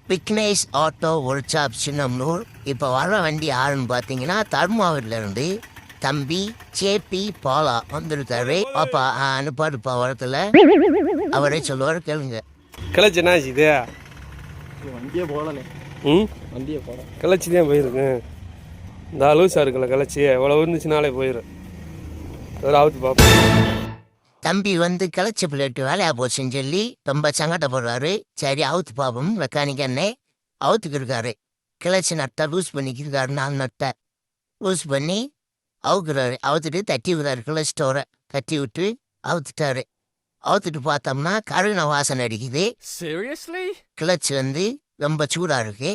Vignesh auto workshop Chinnamanur. இப்போ வர வண்டி யாருன்னு பார்த்தீங்கன்னா தர்மாவூர்லேருந்து தம்பி ஜேபி பாலா வந்துருக்காரு. பாப்பா அனுப்பாடுப்பா வரத்துல அவரே சொல்லுவார், கேளுங்க. கிளச்சி என்ன ஆச்சு இது? வண்டியே போகலண்ணே. வண்டியே போகல, கிளச்சி தான் போயிருக்கு. இந்த லூஸாக இருக்குல்ல கிளச்சி, எவ்வளோ இருந்துச்சுனாலே போயிடும். ஒரு ஆகுது பார்ப்போம். தம்பி வந்து கிளச்சி பிள்ளைட்டு வேலையா போச்சுன்னு சொல்லி ரொம்ப சங்கடப்படுறாரு. சரி அவுத்து பாப்போம் மெக்கானிக் அண்ணே அவுத்துக்கு இருக்காரு. கிளச்சி நட்டை லூஸ் பண்ணிக்கிருக்காரு. 4 நட்டை லூஸ் பண்ணி அவுக்குறாரு. அவுத்துட்டு தட்டி விடுறாரு. கிளச் ஸ்டோரை தட்டி விட்டு அவுத்துட்டாரு. அவுத்துட்டு பார்த்தோம்னா கருகின வாசனை அடிக்குது. கிளச் வந்து ரொம்ப சூடாக இருக்கு.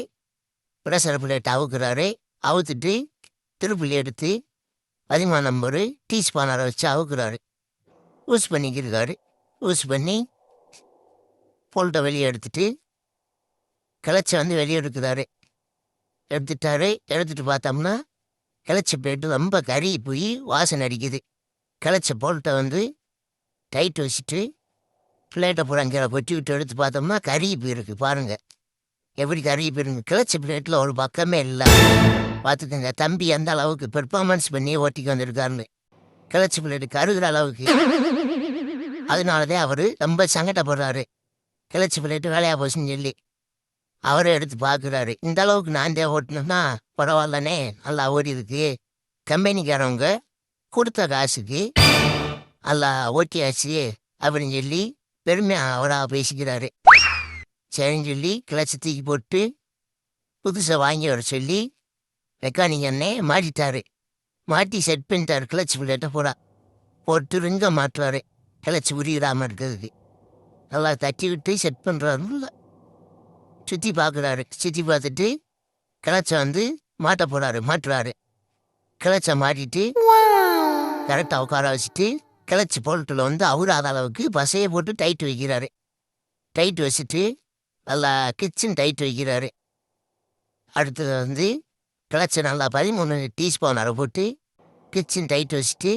Pressure plate அவுக்குறாரு. அவுத்துட்டு திருப்புள்ளி எடுத்து 13 நம்பரு டீ ஸ்பானரை வச்சு அவுக்குறாரு. யூஸ் பண்ணிக்கிருக்காரு. யூஸ் பண்ணி போல்ட்டை வெளியே எடுத்துட்டு கிளச்சை வந்து வெளியே எடுக்கிறாரு. எடுத்துட்டு பார்த்தோம்னா கிளச்சி பிளேட்டு ரொம்ப கறி போய் வாசனை அடிக்குது. கிளச்ச போல்ட்டை வந்து டைட் வச்சுட்டு பிளேட்டை பூரா கீழே கொட்டி விட்டு எடுத்து பார்த்தோம்னா கறி போயிருக்கு. பாருங்கள் எப்படி கறி போயிருக்கு. கிளச்சி பிளேட்டில் ஒரு பக்கமே இல்லை. பார்த்துக்கோங்க, தம்பி அந்த அளவுக்கு பெர்ஃபார்மன்ஸ் பண்ணி ஓட்டிக்கு வந்திருக்காருன்னு. கிளச்சி பிளேட்டு கருகிற அளவுக்கு. அதனாலதான் அவர் ரொம்ப சங்கடப்படுறாரு. கிளச்சி பிளேட்டு வேலையா போச்சுன்னு சொல்லி அவரே எடுத்து பார்க்குறாரு. இந்த அளவுக்கு நான் தான் ஓட்டணும்னா பரவாயில்லனே, நல்லா ஓடிருக்கு. கம்பெனிக்காரவங்க கொடுத்த காசுக்கு நல்லா ஓட்டியாச்சு அப்படின்னு சொல்லி பெருமையாக அவராக பேசிக்கிறாரு. சரின்னு சொல்லி கிளச்சி தூக்கி போட்டு புதுசாக வாங்கி வர சொல்லி மெக்கானிக் அண்ணே மாட்டிட்டாரு. மாட்டி செட் பண்ணிட்டாரு. கிளச் பிளேட்டை பூரா போட்டு ரிங்க மாட்டுறாரு. கிளச்சி உரியிடாமல் இருக்கிறதுக்கு நல்லா தட்டி விட்டு செட் பண்ணுறாருல. சுற்றி பார்க்குறாரு. சுற்றி பார்த்துட்டு கிளச்சை வந்து மாட்டுறாரு. கிளச்சை மாட்டிட்டு கரெக்டாக உட்கார வச்சுட்டு கிளச்சி போல்ட்டில் வந்து அவராத அளவுக்கு பசையை போட்டு டைட் வைக்கிறாரு. டைட் வச்சுட்டு நல்லா கிச்சன் டைட் வைக்கிறாரு. அடுத்தது வந்து கிளச்சை நல்லா 13 டீஸ்பூன் போட்டு கிச்சன் டைட் வச்சுட்டு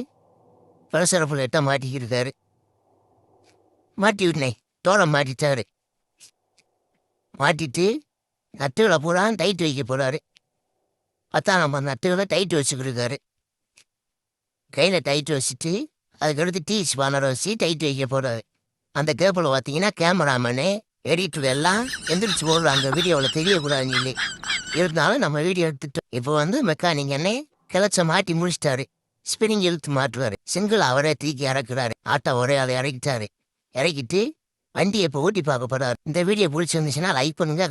ப்ரெஷர் பிளேட்டை மாட்டிக்கிருக்காரு. மாட்டி விட்னே தோலை மாட்டிட்டாரு. மாட்டிட்டு நட்டுகளை பூரா டைட் வைக்க போகிறாரு. 10 நம்பர் நட்டுகளை டைட் வச்சுக்கிருக்காரு. கையில் டைட் வச்சுட்டு அதுக்கடுத்து டீ ஸ்பானரை வச்சு டைட் வைக்க போகிறாரு. அந்த கேப்பில் பார்த்தீங்கன்னா கேமராமேனு எடிட்டர் எல்லாம் எந்திரிச்சு போடுறாங்க. வீடியோவில் தெரியக்கூடாதுன்னு சொல்லி இருந்தாலும் நம்ம வீடியோ எடுத்துட்டோம். இப்போ வந்து மெக்கானிக் அண்ணே கிளச்ச மாட்டி முடிச்சிட்டாரு. ஸ்பிரிங் இழுத்து மாட்டுறாரு. சிங்கிள் அவரே தூக்கி இறக்குறாரு. ஆட்டோ ஒரே அதை இறக்கிட்டாரு. இறக்கிட்டு வண்டியை இப்போ ஓட்டி பார்க்க போறாரு. இந்த வீடியோ பிடிச்சிருந்துச்சுன்னா லைக் பண்ணுங்க.